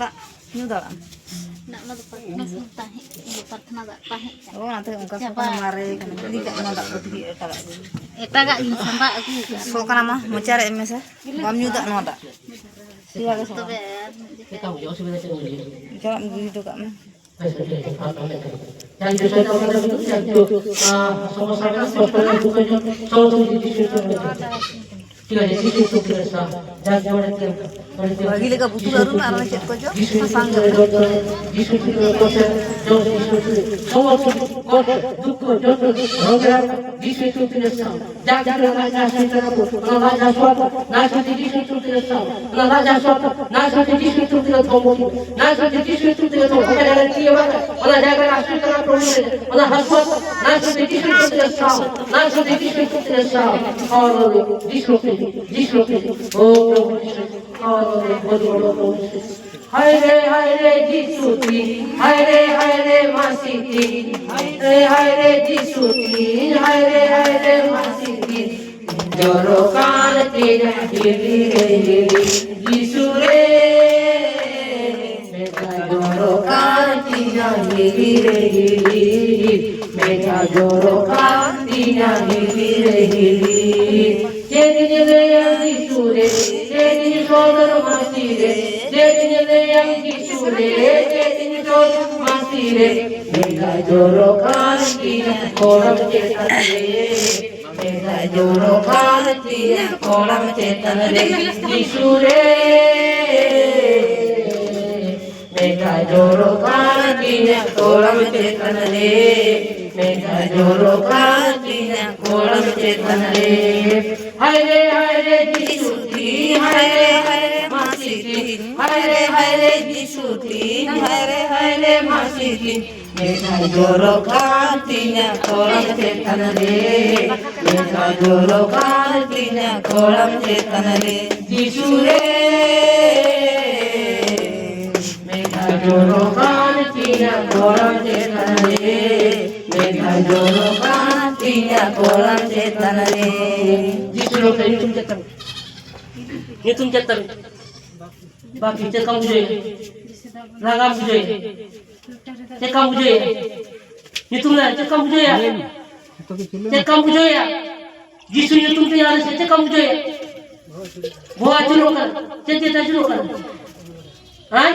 दा न्यू दाड़ा nak nak tahi partna dak tahi oh nanti ongka soka mare kan ini kan dak pergi eta gak ini samba aku soka nama mau cari emesa bam new dak no dak siya ka soka cara mengini tu kak mah yang bagi lega butuh baru nak arah cek kojo pasang ke Hai re Jisuti, hai re Masiti, hai re Jisuti, hai re Masiti. Jorokan tina hiri Jisure, mega jorokan tina hiri mega jorokan tina hiri. Jadi yang Jisure, jadi saudara Masire, jadi yang Jisure, jadi saudara Masire. Mega jorokan tina kolam cetane. Mega jorokan tina kolam cetane Jisure. Mega jorokan tina kolam cetane. Mega jorokan tina kolam cetane. Hai re Jisuti, hai re Masiti, hai re Jisuti, hai re Masiti. Mega jorokan tina kolam cetane. Mega jorokan tina kolam cetane Jisure. Mega jorokan tina kolam cetane. Mega jorokan tina kolam cetane Jisure ka hitung cetan baki cekam bujai ragam bujai cekam bujai hitunglah cekam bujai ya cekam bujai ya Jisu hitung tu yang ada cekam bujai buat jurukan ceceta jurukan hai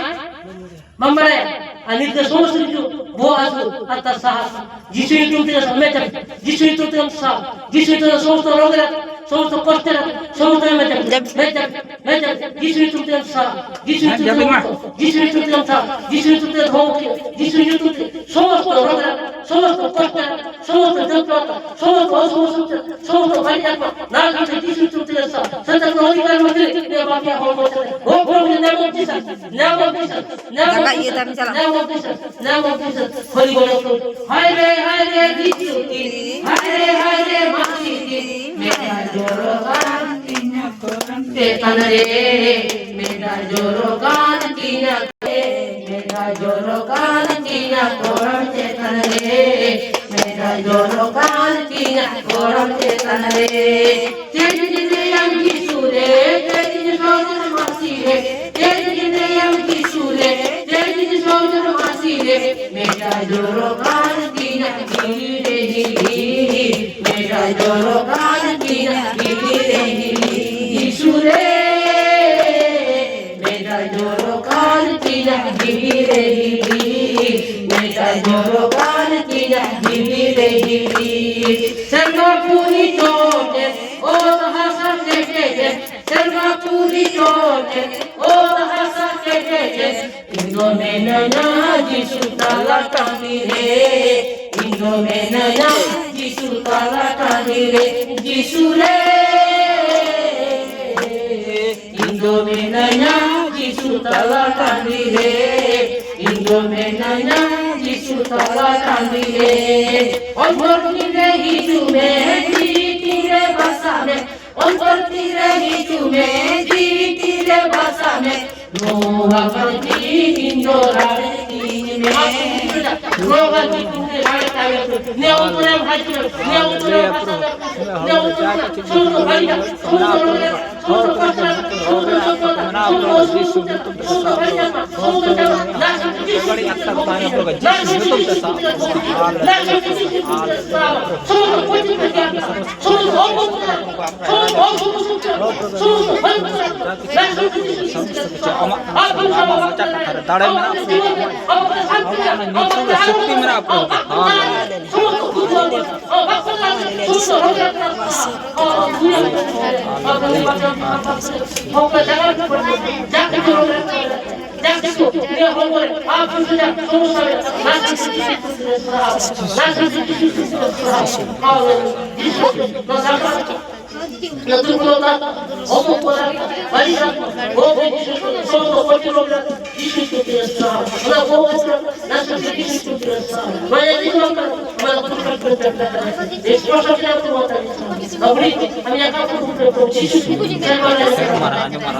mamare anit ke semua setuju buat asu atas sahas Jisu hitung tu yang macam Jisu hitung tu yang sah Jisu itu semua orang সমস্ত কষ্টের সমস্ত যিশু তুলতে সা যিশু তুলতে সা যিশু তুলতে ধমকি যিশু তুলতে সমস্ত রোগের সমস্ত কষ্টের সমস্ত যন্ত্রণা সমস্ত অসমস্ত সমস্ত ভাইয়া না করতে যিশু তুলতে সা সন্তান অধিকার মধ্যে বাকি হল বলতে ও প্রভু নাম জিসাস হরি বল হায় রে যিশু হায় রে মাসিতি Mega jorokan tina kolam cetane. Mega jorokan tina Mega jorokan tina kolam cetane. Mega jorokan tina kolam cetane. Jadi yang Jisure, jadi saudara Masire, jadi yang Jisure, jadi saudara Masire. Mega jorokan tina hiri Mega jorokan tina hiri Jisure. Mega jorokan tina hiri Mega jorokan tina hiri Sarva puri chote o hasa tete Sarva puri chote o hasa tete Indo menanya Jisu tala tamire Indo menanya Jisu tala tamire Jisure. Indo menanya Jisu tala tamire Indo menanya Jisu tala tamire Onbor tire hitume tire basame Onbor tire hitume tire basame Noha kanti Indo rare tine Noha kanti rare tayo Ne onture bhai ne onture bhai ne onture সমস্ত পার্থনা সমস্ত সফলতা সমস্ত সুবিধা সমস্ত পরিচালনা সমস্ত সেবা লাখ সমস্ত शक्ति मेरा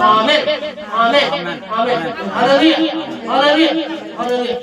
Amin. Amin. Amin. Haleluya. Haleluya. Haleluya.